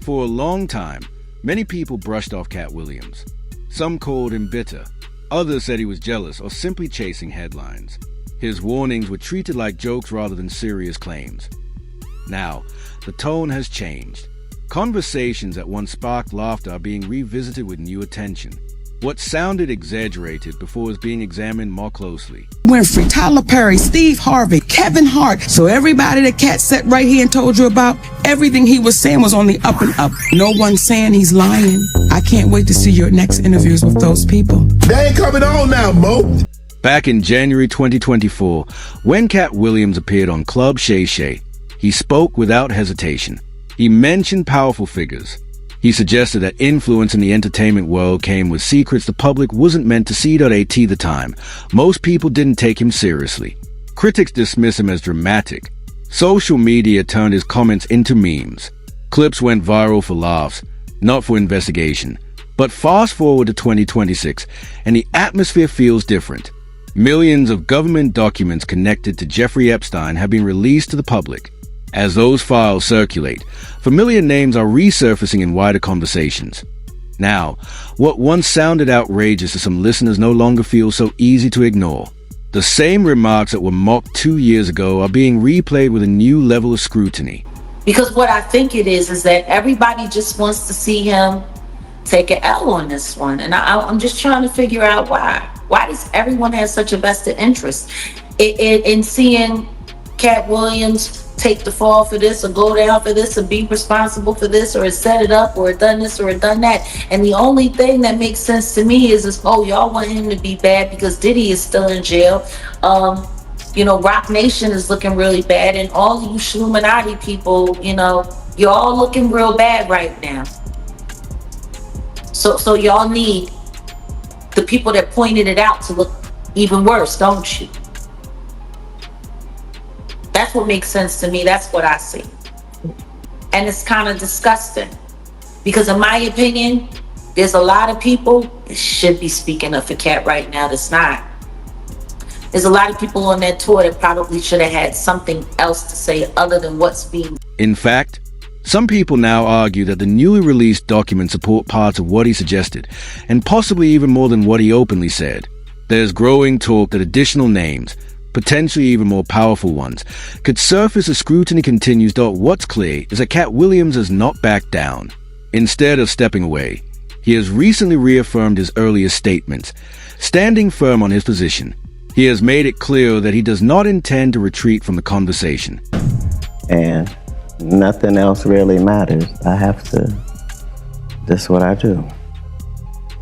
For a long time, many people brushed off Katt Williams. Some called him bitter. Others said he was jealous or simply chasing headlines. His warnings were treated like jokes rather than serious claims. Now, the tone has changed. Conversations that once sparked laughter are being revisited with new attention. What sounded exaggerated before is being examined more closely. Winfrey, Tyler Perry, Steve Harvey, Kevin Hart. So everybody that Katt sat right here and told you about, everything he was saying was on the up and up. No one's saying he's lying. I can't wait to see your next interviews with those people. They ain't coming on now, Mo. Back in January 2024, when Katt Williams appeared on Club Shay Shay, he spoke without hesitation. He mentioned powerful figures. He suggested that influence in the entertainment world came with secrets the public wasn't meant to see. At the time, most people didn't take him seriously. Critics dismiss him as dramatic. Social media turned his comments into memes. Clips went viral for laughs, not for investigation. But fast forward to 2026, and the atmosphere feels different. Millions of government documents connected to Jeffrey Epstein have been released to the public. As those files circulate, familiar names are resurfacing in wider conversations. Now, what once sounded outrageous to some listeners no longer feels so easy to ignore. The same remarks that were mocked 2 years ago are being replayed with a new level of scrutiny. Because what I think it is that everybody just wants to see him take an L on this one. And I'm just trying to figure out why. Why does everyone have such a vested interest in seeing Katt Williams take the fall for this, or go down for this, or be responsible for this, or set it up, or done this, or done that? And the only thing that makes sense to me is oh, y'all want him to be bad because Diddy is still in jail. Rock Nation is looking really bad, and all you Shluminati people, you're all looking real bad right now. So y'all need the people that pointed it out to look even worse, don't you? That's what makes sense to me. That's what I see. And it's kind of disgusting. Because in my opinion, there's a lot of people that should be speaking up for Katt right now that's not. There's a lot of people on that tour that probably should have had something else to say other than what's being. In fact, some people now argue that the newly released documents support parts of what he suggested, and possibly even more than what he openly said. There's growing talk that additional names, potentially even more powerful ones, could surface as scrutiny continues. What's clear is that Katt Williams has not backed down. Instead of stepping away, he has recently reaffirmed his earlier statements, standing firm on his position. He has made it clear that he does not intend to retreat from the conversation. And nothing else really matters. That's what I do.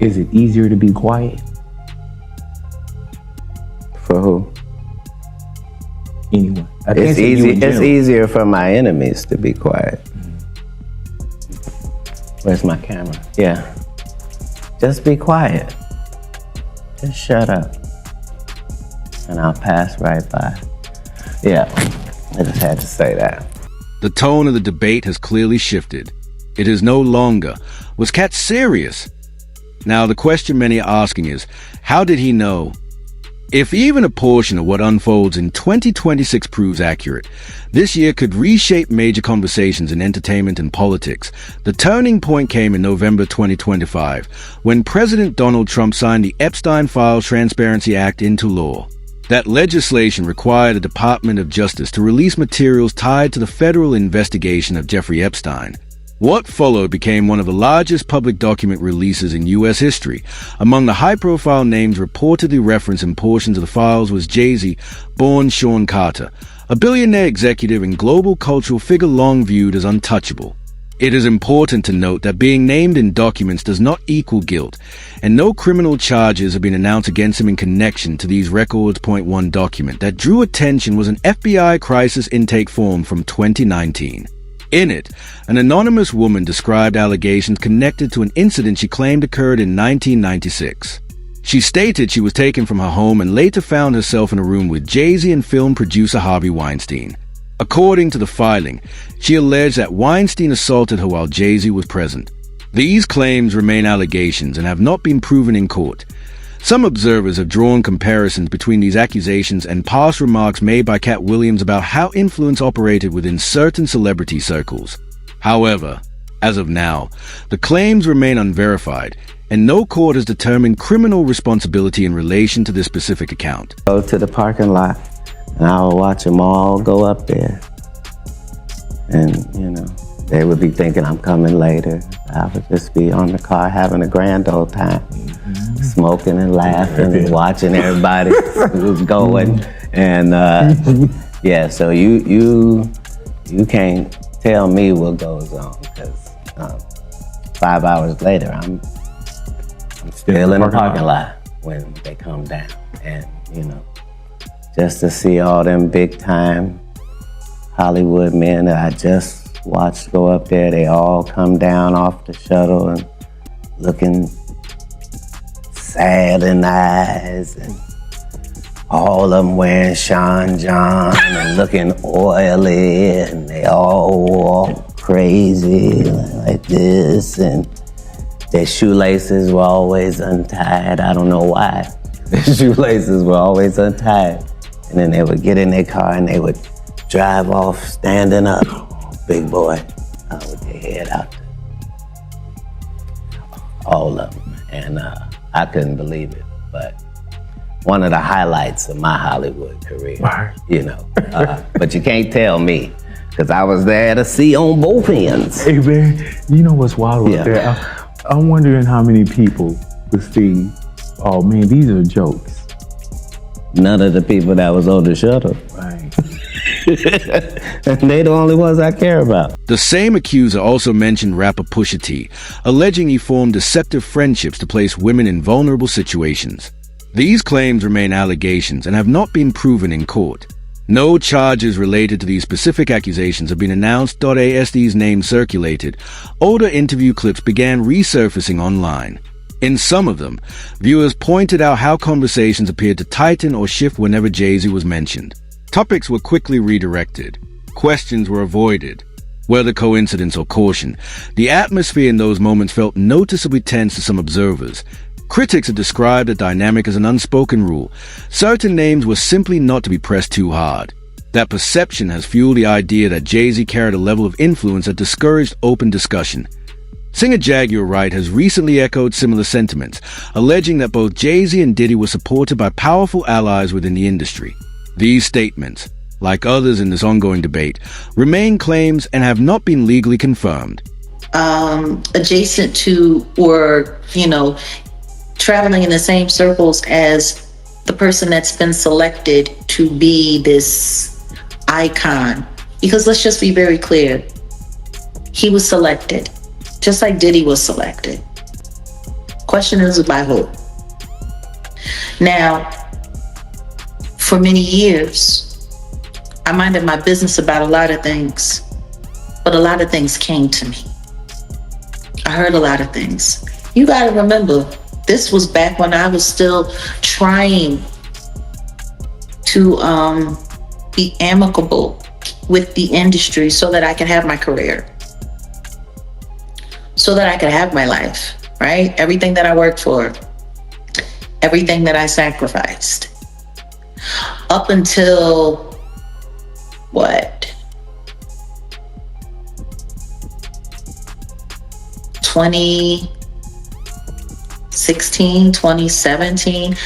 Is it easier to be quiet? For who? Anyone. It's easy. It's easier for my enemies to be quiet. Where's my camera? Yeah. Just be quiet. Just shut up. And I'll pass right by. Yeah, I just had to say that. The tone of the debate has clearly shifted. It is no longer, was Katt serious? Now the question many are asking is, how did he know? If even a portion of what unfolds in 2026 proves accurate, this year could reshape major conversations in entertainment and politics. The turning point came in November 2025, when President Donald Trump signed the Epstein Files Transparency Act into law. That legislation required the Department of Justice to release materials tied to the federal investigation of Jeffrey Epstein. What followed became one of the largest public document releases in U.S. history. Among the high-profile names reportedly referenced in portions of the files was Jay-Z, born Sean Carter, a billionaire executive and global cultural figure long viewed as untouchable. It is important to note that being named in documents does not equal guilt, and no criminal charges have been announced against him in connection to these records. One document that drew attention was an FBI crisis intake form from 2019. In it, an anonymous woman described allegations connected to an incident she claimed occurred in 1996. She stated she was taken from her home and later found herself in a room with Jay-Z and film producer Harvey Weinstein. According to the filing, she alleged that Weinstein assaulted her while Jay-Z was present. These claims remain allegations and have not been proven in court. Some observers have drawn comparisons between these accusations and past remarks made by Katt Williams about how influence operated within certain celebrity circles. However, As of now, the claims remain unverified, and no court has determined criminal responsibility in relation to this specific account. Go to the parking lot, and I would watch them all go up there. And, they would be thinking I'm coming later. I would just be on the car having a grand old time, smoking and laughing and watching everybody who's going. And yeah, so you can't tell me what goes on, because 5 hours later, I'm still in the parking lot when they come down. And, just to see all them big time Hollywood men that I just watched go up there, they all come down off the shuttle and looking sad in the eyes, and all of them wearing Sean John and looking oily, and they all walk crazy like this, and their shoelaces were always untied. I don't know why. Their shoelaces were always untied. And then they would get in their car and they would drive off standing up, big boy, with their head out. All of them. And I couldn't believe it. But one of the highlights of my Hollywood career, but you can't tell me, because I was there to see on both ends. Hey man, you know what's wild with that? I'm wondering how many people would see, oh man, these are jokes. None of the people that was on the shuttle. Right. And they the only ones I care about. The same accuser also mentioned rapper Pusha T, alleging he formed deceptive friendships to place women in vulnerable situations. These claims remain allegations and have not been proven in court. No charges related to these specific accusations have been announced. ASD's name circulated. Older interview clips began resurfacing online. In some of them, viewers pointed out how conversations appeared to tighten or shift whenever Jay-Z was mentioned. Topics were quickly redirected. Questions were avoided. Whether coincidence or caution, the atmosphere in those moments felt noticeably tense to some observers. Critics have described the dynamic as an unspoken rule. Certain names were simply not to be pressed too hard. That perception has fueled the idea that Jay-Z carried a level of influence that discouraged open discussion. Singer Jaguar Wright has recently echoed similar sentiments, alleging that both Jay-Z and Diddy were supported by powerful allies within the industry. These statements, like others in this ongoing debate, remain claims and have not been legally confirmed. Adjacent to, or, traveling in the same circles as the person that's been selected to be this icon. Because let's just be very clear, he was selected. Just like Diddy was selected. Question is by who? Now, for many years, I minded my business about a lot of things, but a lot of things came to me. I heard a lot of things. You gotta remember, this was back when I was still trying to be amicable with the industry so that I could have my career. So that I could have my life, right? Everything that I worked for, everything that I sacrificed. Up until, 2016, 2017,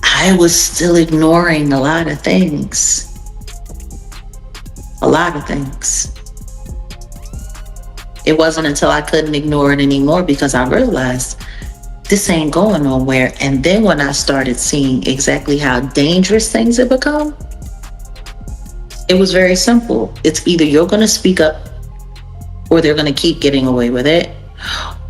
I was still ignoring a lot of things. A lot of things. It wasn't until I couldn't ignore it anymore because I realized this ain't going nowhere. And then when I started seeing exactly how dangerous things have become, it was very simple. It's either you're going to speak up or they're going to keep getting away with it,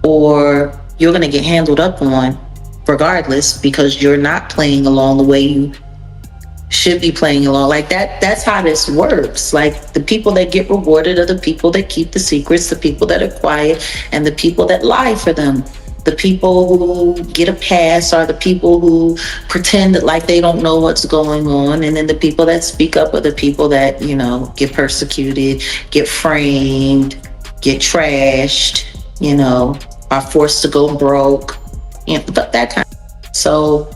or you're going to get handled up on regardless because you're not playing along the way you should be playing along. Like that's how this works. Like the people that get rewarded are the people that keep the secrets, the people that are quiet, and the people that lie for them. The people who get a pass are the people who pretend that like they don't know what's going on, and then the people that speak up are the people that, get persecuted, get framed, get trashed, are forced to go broke, that kind of. So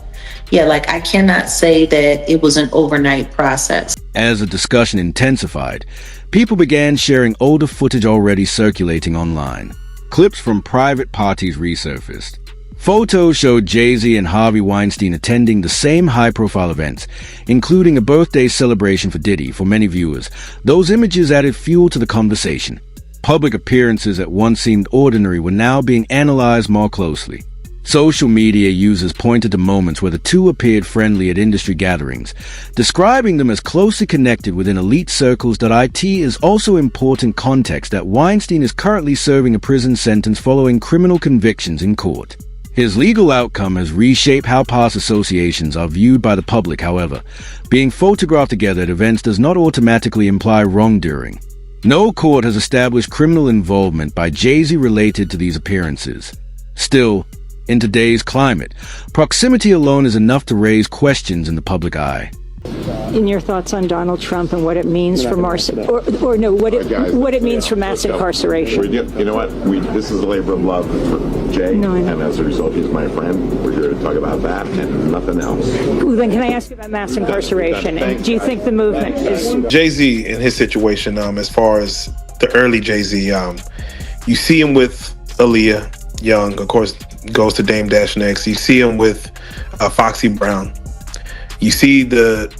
yeah, I cannot say that it was an overnight process. As the discussion intensified, people began sharing older footage already circulating online. clips from private parties resurfaced. Photos showed Jay-Z and Harvey Weinstein attending the same high-profile events, including a birthday celebration for Diddy. For many viewers, those images added fuel to the conversation. Public appearances that once seemed ordinary were now being analyzed more closely. Social media users pointed to moments where the two appeared friendly at industry gatherings, describing them as closely connected within elite circles. It is also important context that Weinstein is currently serving a prison sentence following criminal convictions in court. His legal outcome has reshaped how past associations are viewed by the public. However, being photographed together at events does not automatically imply wrongdoing. No court has established criminal involvement by Jay-Z related to these appearances. Still, in today's climate, proximity alone is enough to raise questions in the public eye. In your thoughts on Donald Trump and what it means for mass incarceration? You know what? This is a labor of love for Jay, and as a result, he's my friend. We're here to talk about that and nothing else. Well, then, can I ask you about mass incarceration? And do you think the movement is Jay-Z in his situation? As far as the early Jay-Z, you see him with Aaliyah Young, of course, goes to Dame Dash next. You see him with Foxy Brown. You see the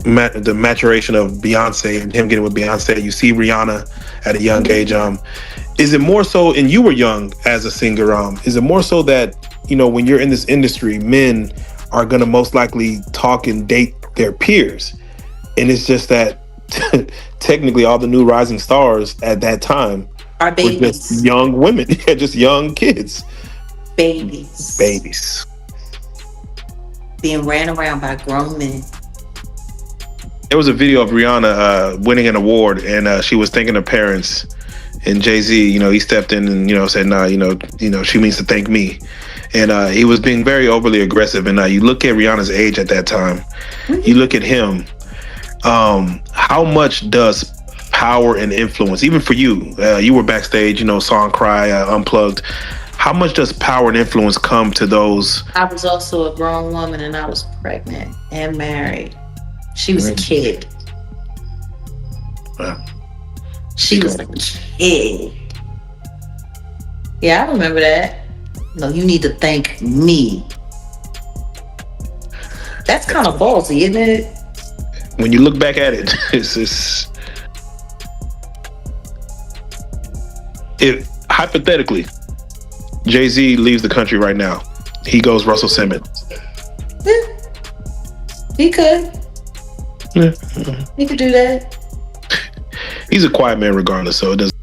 maturation of Beyonce and him getting with Beyonce. You see Rihanna at a young age. Is it more so, and you were young as a singer, is it more so that, you know, when you're in this industry, men are going to most likely talk and date their peers? And it's just that technically all the new rising stars at that time are babies. Were just young women, just young kids. Babies. Being ran around by grown men. There was a video of Rihanna winning an award, and she was thanking her parents. And Jay-Z, you know, he stepped in and, you know, said, "Nah, you know, she means to thank me." And he was being very overly aggressive. And you look at Rihanna's age at that time. You look at him. How much does power and influence, even for you? You were backstage, you know, saw him cry, unplugged. How much does power and influence come to those? I was also a grown woman, and I was pregnant and married. She was a kid. She was a kid. Yeah, I remember that. No, you need to thank me. That's kind of ballsy, isn't it? When you look back at it, it's hypothetically, Jay-Z leaves the country right now. He goes Russell Simmons. Yeah. He could. Yeah. He could do that. He's a quiet man regardless, so it doesn't.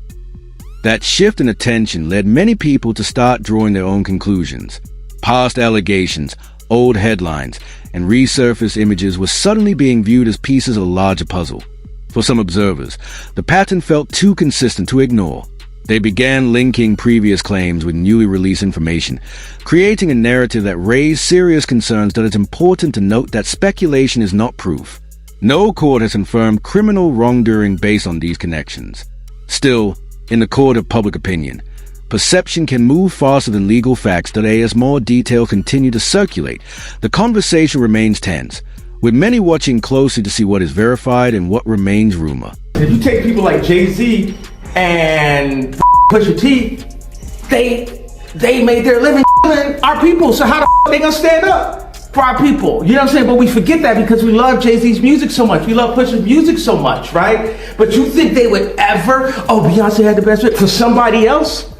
That shift in attention led many people to start drawing their own conclusions. Past allegations, old headlines, and resurfaced images were suddenly being viewed as pieces of a larger puzzle. For some observers, the pattern felt too consistent to ignore. They began linking previous claims with newly released information, creating a narrative that raised serious concerns. That it's important to note that speculation is not proof. No court has confirmed criminal wrongdoing based on these connections. Still, in the court of public opinion, perception can move faster than legal facts. Today, as more detail continue to circulate, the conversation remains tense, with many watching closely to see what is verified and what remains rumor. If you take people like Jay-Z and Pusha T, they made their living our people. So how the they gonna stand up for our people? You know what I'm saying? But we forget that because we love Jay-Z's music so much. We love Pusha's music so much, right? But you think they would ever, Beyonce had the best for somebody else?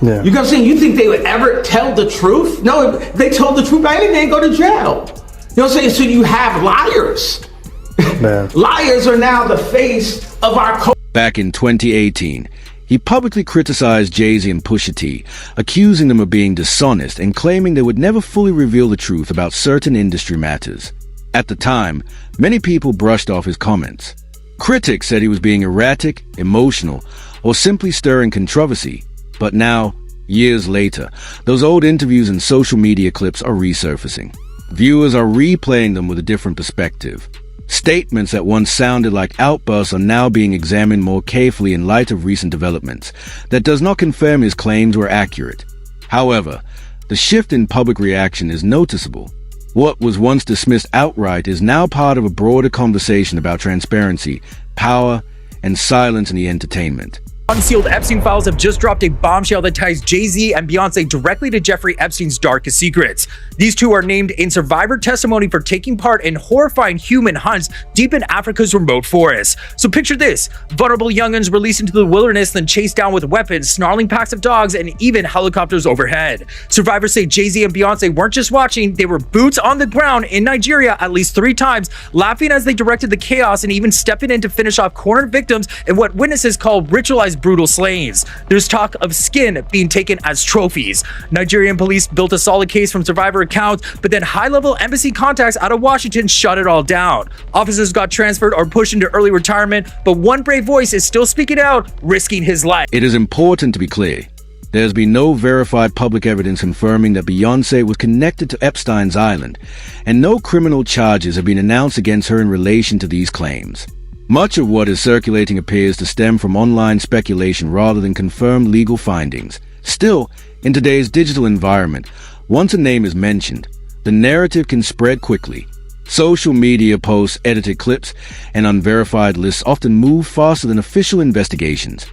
Yeah. You know what I'm saying? You think they would ever tell the truth? No, if they told the truth, they'd go to jail. You know what I'm saying? So you have liars. Man. Liars are now the face of our culture. Back in 2018, he publicly criticized Jay-Z and Pusha T, accusing them of being dishonest and claiming they would never fully reveal the truth about certain industry matters. At the time, many people brushed off his comments. Critics said he was being erratic, emotional, or simply stirring controversy. But now, years later, those old interviews and social media clips are resurfacing. Viewers are replaying them with a different perspective. Statements that once sounded like outbursts are now being examined more carefully in light of recent developments. That does not confirm his claims were accurate. However, the shift in public reaction is noticeable. What was once dismissed outright is now part of a broader conversation about transparency, power, and silence in the entertainment. Unsealed Epstein files have just dropped a bombshell that ties Jay-Z and Beyonce directly to Jeffrey Epstein's darkest secrets. These two are named in survivor testimony for taking part in horrifying human hunts deep in Africa's remote forests. So picture this: vulnerable young'uns released into the wilderness, then chased down with weapons, snarling packs of dogs, and even helicopters overhead. Survivors say Jay-Z and Beyonce weren't just watching, they were boots on the ground in Nigeria at least 3 times, laughing as they directed the chaos and even stepping in to finish off cornered victims in what witnesses call ritualized brutal slayings. There's talk of skin being taken as trophies. Nigerian police built a solid case from survivor accounts, but then high-level embassy contacts out of Washington shut it all down. Officers got transferred or pushed into early retirement, but one brave voice is still speaking out, risking his life. It is important to be clear. There has been no verified public evidence confirming that Beyonce was connected to Epstein's Island, and no criminal charges have been announced against her in relation to these claims. Much of what is circulating appears to stem from online speculation rather than confirmed legal findings. Still, in today's digital environment, once a name is mentioned, the narrative can spread quickly. Social media posts, edited clips, and unverified lists often move faster than official investigations.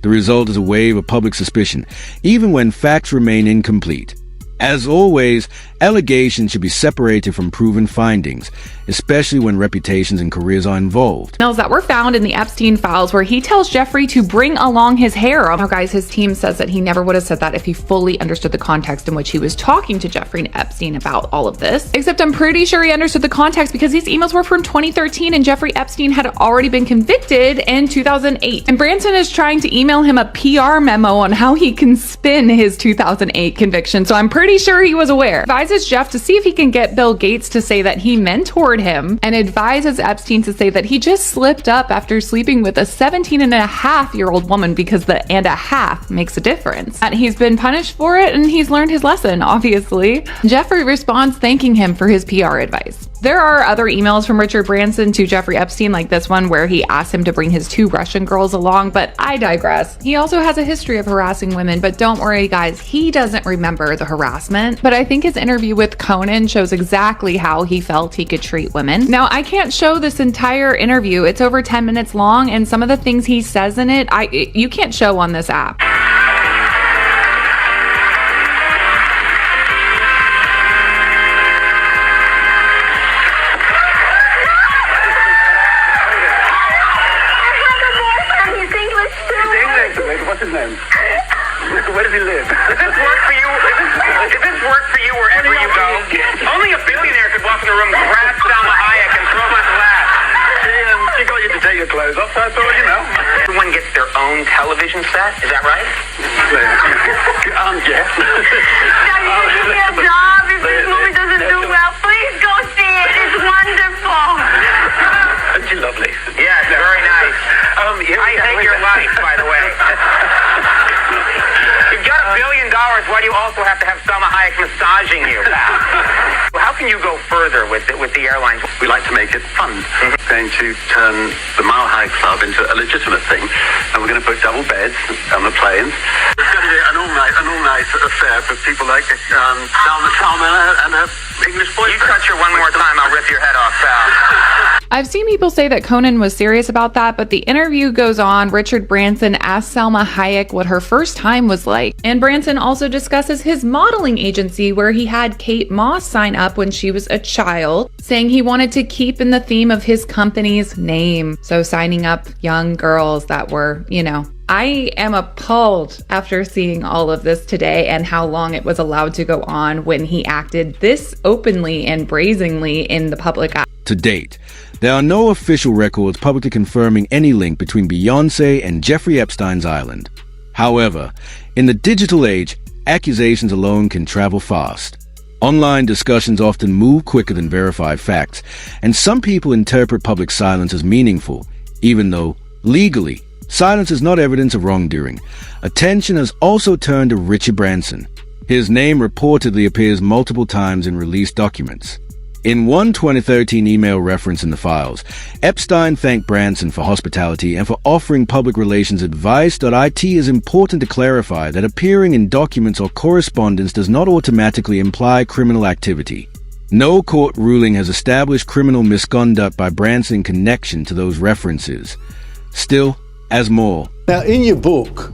The result is a wave of public suspicion, even when facts remain incomplete. As always, allegations should be separated from proven findings, especially when reputations and careers are involved. Emails that were found in the Epstein files where he tells Jeffrey to bring along his hair. Now, guys, his team says that he never would have said that if he fully understood the context in which he was talking to Jeffrey Epstein about all of this. Except I'm pretty sure he understood the context because these emails were from 2013 and Jeffrey Epstein had already been convicted in 2008. And Branson is trying to email him a PR memo on how he can spin his 2008 conviction. So I'm pretty sure he was aware. Advises Jeff to see if he can get Bill Gates to say that he mentored him, and advises Epstein to say that he just slipped up after sleeping with a 17-and-a-half-year-old woman because the and a half makes a difference. And he's been punished for it and he's learned his lesson, obviously. Jeffrey responds thanking him for his PR advice. There are other emails from Richard Branson to Jeffrey Epstein, like this one where he asked him to bring his 2 Russian girls along, but I digress. He also has a history of harassing women, but don't worry guys, he doesn't remember the harassment. But I think his interview with Conan shows exactly how he felt he could treat women. Now, I can't show this entire interview. It's over 10 minutes long, and some of the things he says in it, you can't show on this app. What's his name? Where does he live? Does this work for you? Does this work for you wherever you go? Only a billionaire could walk in a room, grab Salma Hayek, and throw him out the lap. She got you to take your clothes off, so I thought, you know. Everyone gets their own television set, is that right? Yes. Now you give me a job. If this movie doesn't do well, please go see it. It's wonderful. Isn't she lovely? Yes, very nice. I hate your life, by the way. You've got $1 billion. Why do you also have to have Salma Hayek massaging you, pal? How can you go further with the airlines? We like to make it fun. We're going to turn the Mile High Club into a legitimate thing, and we're going to put double beds on the planes. It's going to be an all-night affair for people like Salma and her English boyfriend. You touch her one more time, I'll rip your head off, pal. I've seen people say that Conan was serious about that, but the interview goes on. Richard Branson asks Salma Hayek what her first time was like. And Branson also discusses his modeling agency where he had Kate Moss sign up when she was a child, saying he wanted to keep in the theme of his company's name. So signing up young girls that were, I am appalled after seeing all of this today and how long it was allowed to go on when he acted this openly and brazenly in the public eye. To date, there are no official records publicly confirming any link between Beyonce and Jeffrey Epstein's island. However, in the digital age, accusations alone can travel fast. Online discussions often move quicker than verified facts, and some people interpret public silence as meaningful, even though, legally, silence is not evidence of wrongdoing. Attention has also turned to Richard Branson. His name reportedly appears multiple times in released documents. In one 2013 email reference in the files, Epstein thanked Branson for hospitality and for offering public relations advice. It is important to clarify that appearing in documents or correspondence does not automatically imply criminal activity. No court ruling has established criminal misconduct by Branson in connection to those references. Still, as more. Now, in your book,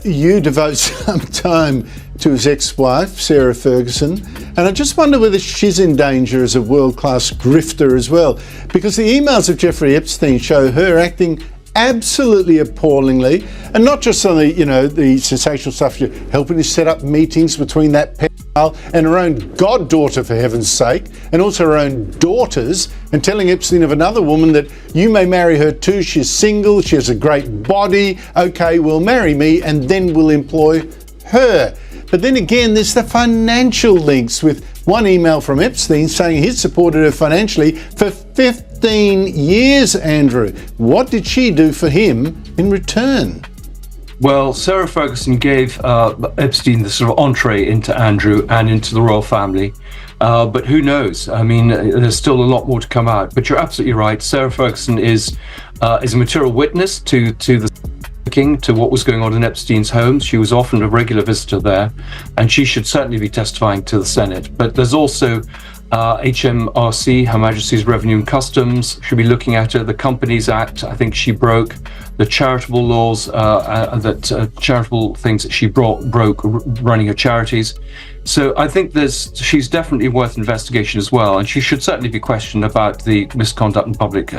you devote some time to his ex-wife, Sarah Ferguson, and I just wonder whether she's in danger as a world-class grifter as well, because the emails of Jeffrey Epstein show her acting absolutely appallingly, and not just on the sensational stuff, you're helping to set up meetings between that pedophile and her own goddaughter, for heaven's sake, and also her own daughters, and telling Epstein of another woman that you may marry her too, she's single, she has a great body, okay, well, marry me, and then we'll employ her. But then again, there's the financial links, with one email from Epstein saying he'd supported her financially for 15 years, Andrew. What did she do for him in return? Well, Sarah Ferguson gave Epstein the sort of entree into Andrew and into the royal family. But who knows? I mean, there's still a lot more to come out. But you're absolutely right. Sarah Ferguson is a material witness to the king, to what was going on in Epstein's home. She was often a regular visitor there, and she should certainly be testifying to the Senate. But there's also HMRC, Her Majesty's Revenue and Customs, should be looking at her. The Companies Act, I think she broke. The charitable laws, charitable things that she broke running her charities. So I think she's definitely worth investigation as well, and she should certainly be questioned about the misconduct in public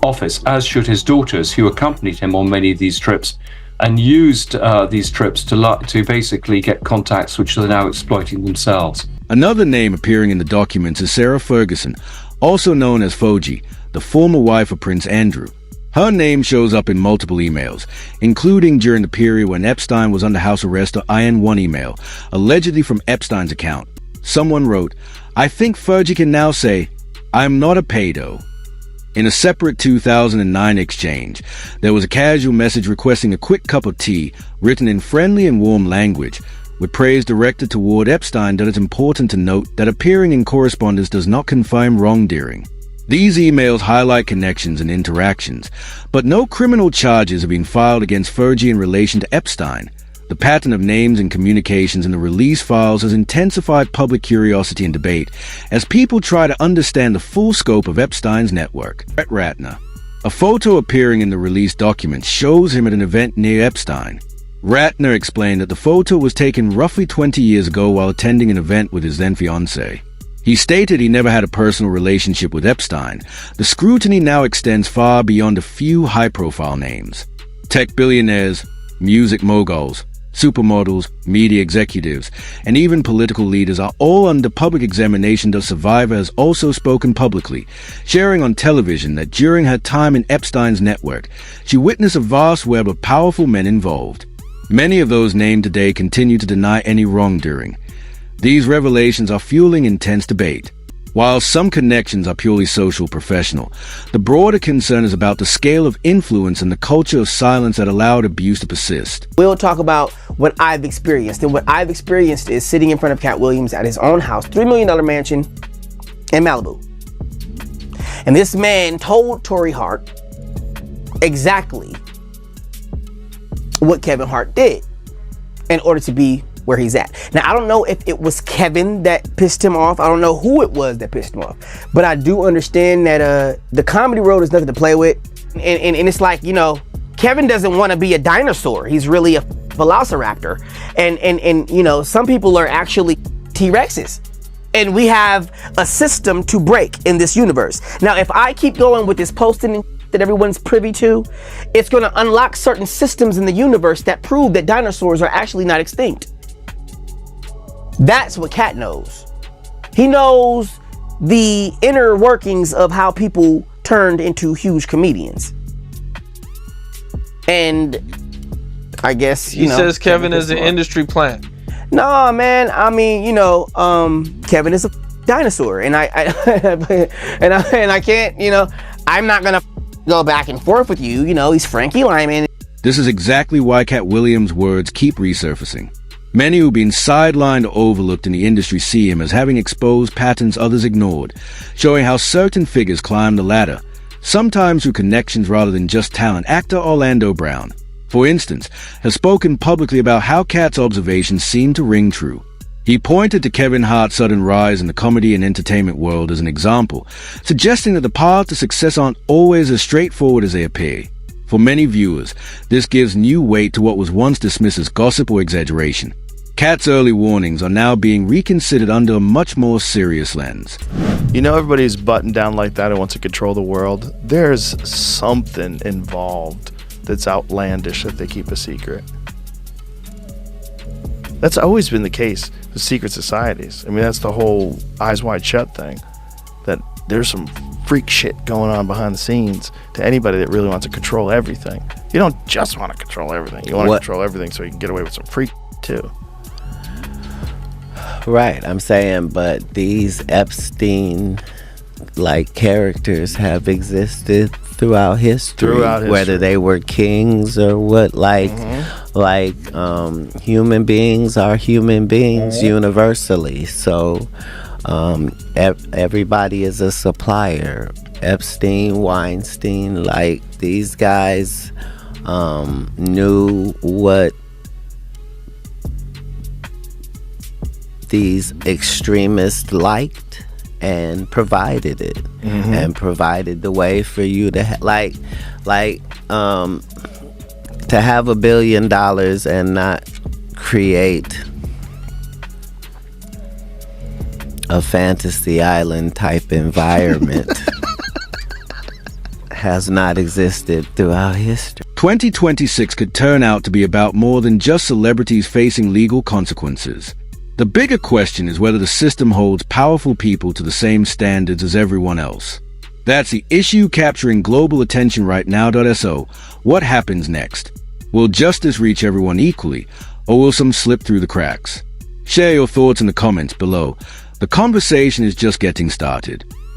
office, as should his daughters, who accompanied him on many of these trips and used these trips to basically get contacts which they're now exploiting themselves. Another name appearing in the documents is Sarah Ferguson, also known as Foji, the former wife of Prince Andrew. Her name shows up in multiple emails, including during the period when Epstein was under house arrest or IN1 email, allegedly from Epstein's account. Someone wrote, "I think Fergie can now say, I'm not a pedo." In a separate 2009 exchange, there was a casual message requesting a quick cup of tea, written in friendly and warm language, with praise directed toward Epstein. That it's important to note that appearing in correspondence does not confirm wrongdoing. These emails highlight connections and interactions, but no criminal charges have been filed against Fergie in relation to Epstein. The pattern of names and communications in the release files has intensified public curiosity and debate as people try to understand the full scope of Epstein's network. Brett Ratner. A photo appearing in the release documents shows him at an event near Epstein. Ratner explained that the photo was taken roughly 20 years ago while attending an event with his then-fiancée. He stated he never had a personal relationship with Epstein. The scrutiny now extends far beyond a few high-profile names. Tech billionaires, music moguls, supermodels, media executives, and even political leaders are all under public examination. The survivor has also spoken publicly, sharing on television that during her time in Epstein's network, she witnessed a vast web of powerful men involved. Many of those named today continue to deny any wrongdoing. These revelations are fueling intense debate. While some connections are purely social professional, the broader concern is about the scale of influence and the culture of silence that allowed abuse to persist. We'll talk about what I've experienced, and what I've experienced is sitting in front of Katt Williams at his own house, $3 million mansion in Malibu. And this man told Tory Hart exactly what Kevin Hart did in order to be where he's at. Now, I don't know if it was Kevin that pissed him off. I don't know who it was that pissed him off. But I do understand that the comedy world is nothing to play with. And it's like, Kevin doesn't want to be a dinosaur. He's really a velociraptor. And some people are actually T-Rexes. And we have a system to break in this universe. Now, if I keep going with this posting that everyone's privy to, it's going to unlock certain systems in the universe that prove that dinosaurs are actually not extinct. That's what Katt knows. He knows the inner workings of how people turned into huge comedians. And I guess, he says Kevin is an industry plant. No, man. I mean, Kevin is a dinosaur, and I can't, I'm not gonna go back and forth with you. He's Frankie Lyman. This is exactly why Katt Williams' words keep resurfacing. Many who've been sidelined or overlooked in the industry see him as having exposed patterns others ignored, showing how certain figures climb the ladder, sometimes through connections rather than just talent. Actor Orlando Brown, for instance, has spoken publicly about how Katt's observations seem to ring true. He pointed to Kevin Hart's sudden rise in the comedy and entertainment world as an example, suggesting that the paths to success aren't always as straightforward as they appear. For many viewers, this gives new weight to what was once dismissed as gossip or exaggeration. Katt's early warnings are now being reconsidered under a much more serious lens. You know, everybody's buttoned down like that and wants to control the world. There's something involved that's outlandish that they keep a secret. That's always been the case with secret societies. I mean, that's the whole eyes wide shut thing. That there's some freak shit going on behind the scenes to anybody that really wants to control everything. You don't just want to control everything. You want to control everything so you can get away with some freak too. Right, I'm saying, but these Epstein-like characters have existed throughout history. Whether they were kings or what, human beings are human beings universally. So everybody is a supplier. Epstein, Weinstein, like these guys knew what these extremists liked and provided it, and provided the way for you to to have $1 billion and not create a fantasy island type environment has not existed throughout history. 2026 could turn out to be about more than just celebrities facing legal consequences. The bigger question is whether the system holds powerful people to the same standards as everyone else. That's the issue capturing global attention right now. So, what happens next? Will justice reach everyone equally, or will some slip through the cracks? Share your thoughts in the comments below. The conversation is just getting started.